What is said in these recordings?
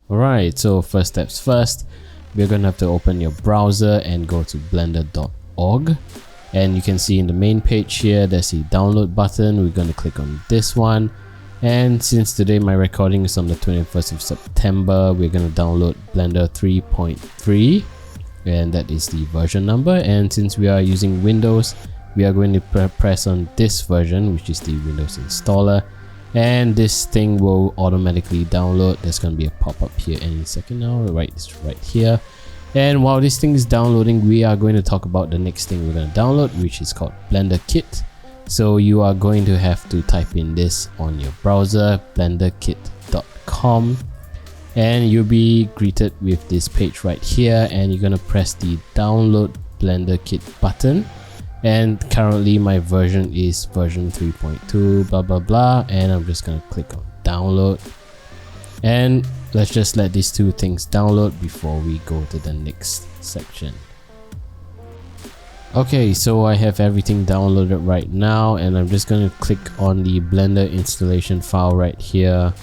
Alright, so first steps first, we're gonna have to open your browser and go to blender.org, and you can see in the main page here there's a download button. We're gonna click on this one, and since today my recording is on the 21st of September, we're gonna download Blender 3.3, and that is the version number. And since we are using Windows, we are going to press on this version, which is the Windows installer, and this thing will automatically download. There's going to be a pop-up here any second now. It's right here. And while this thing is downloading, we are going to talk about the next thing we're going to download, which is called Blenderkit. So you are going to have to type in this on your browser, blenderkit.com, and you'll be greeted with this page right here, and you're going to press the download Blenderkit button. And currently my version is version 3.2 blah blah blah, and I'm just gonna click on download, and let's just let these two things download before we go to the next section. Okay, so I have everything downloaded right now, and I'm just gonna click on the Blender installation file right here.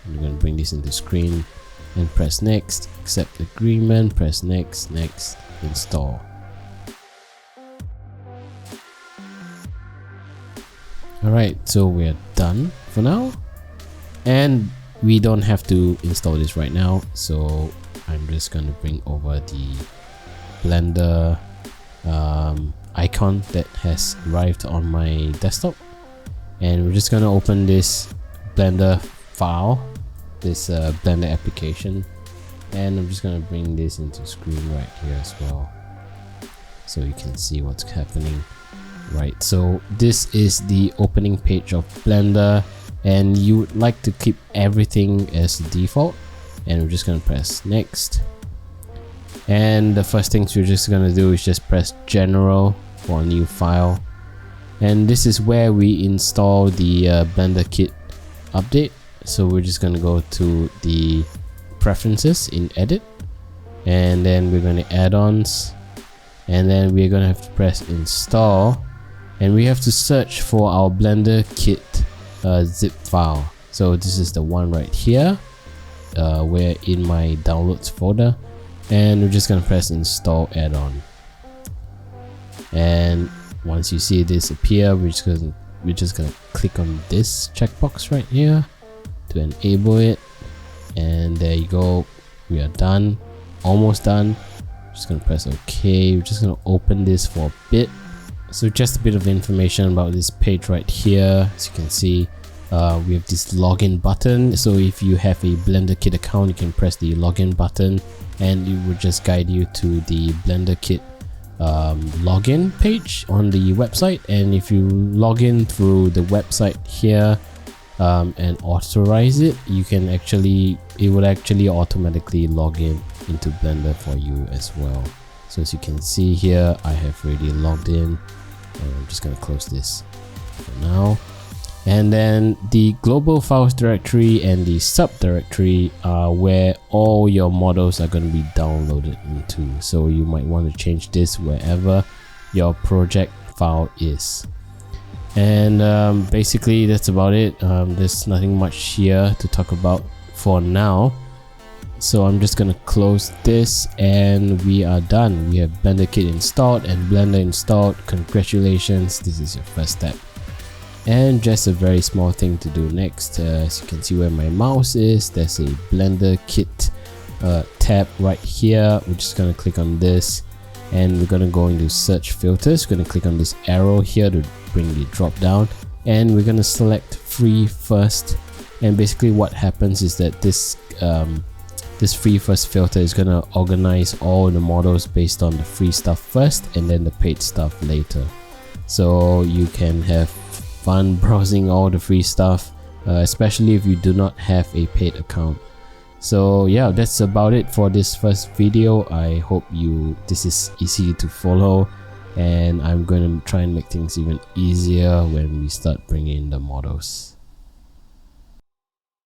I'm gonna bring this into screen and press next, accept agreement, press next, next, install. Alright, so we're done for now, and we don't have to install this right now, so I'm just going to bring over the Blender icon that has arrived on my desktop, and we're just going to open this Blender file, this Blender application, and I'm just going to bring this into screen right here as well, so you can see what's happening. Right, so this is the opening page of Blender, and you would like to keep everything as default, and we're just going to press next. And the first things we're just going to do is just press general for a new file, and this is where we install the Blenderkit update. So we're just going to go to the preferences in edit, and then we're going to add-ons, and then we're going to have to press install, and we have to search for our Blenderkit zip file. So this is the one right here, where in my downloads folder, and we're just gonna press install add-on. And once you see this appear, we're just gonna click on this checkbox right here to enable it, and there you go. We are done, almost done. Just gonna press OK. We're just gonna open this for a bit. So just a bit of information about this page right here. As you can see, we have this login button. So if you have a Blenderkit account, you can press the login button, and it will just guide you to the Blenderkit login page on the website. And if you log in through the website here and authorize it, you can it would actually automatically log in into Blender for you as well. So as you can see here, I have already logged in, and I'm just going to close this for now. And then the global files directory and the subdirectory are where all your models are going to be downloaded into. So you might want to change this wherever your project file is. And basically that's about it. There's nothing much here to talk about for now. So I'm just gonna close this, and we are done. We have Blenderkit installed and Blender installed. Congratulations, this is your first step. And just a very small thing to do next. As you can see where my mouse is, there's a Blenderkit tab right here. We're just gonna click on this, and we're gonna go into search filters. We're gonna click on this arrow here to bring the drop down, and we're gonna select free first. And basically what happens is that this free first filter is going to organize all the models based on the free stuff first, and then the paid stuff later. So you can have fun browsing all the free stuff, especially if you do not have a paid account. So yeah, that's about it for this first video. I hope this is easy to follow, and I'm going to try and make things even easier when we start bringing in the models.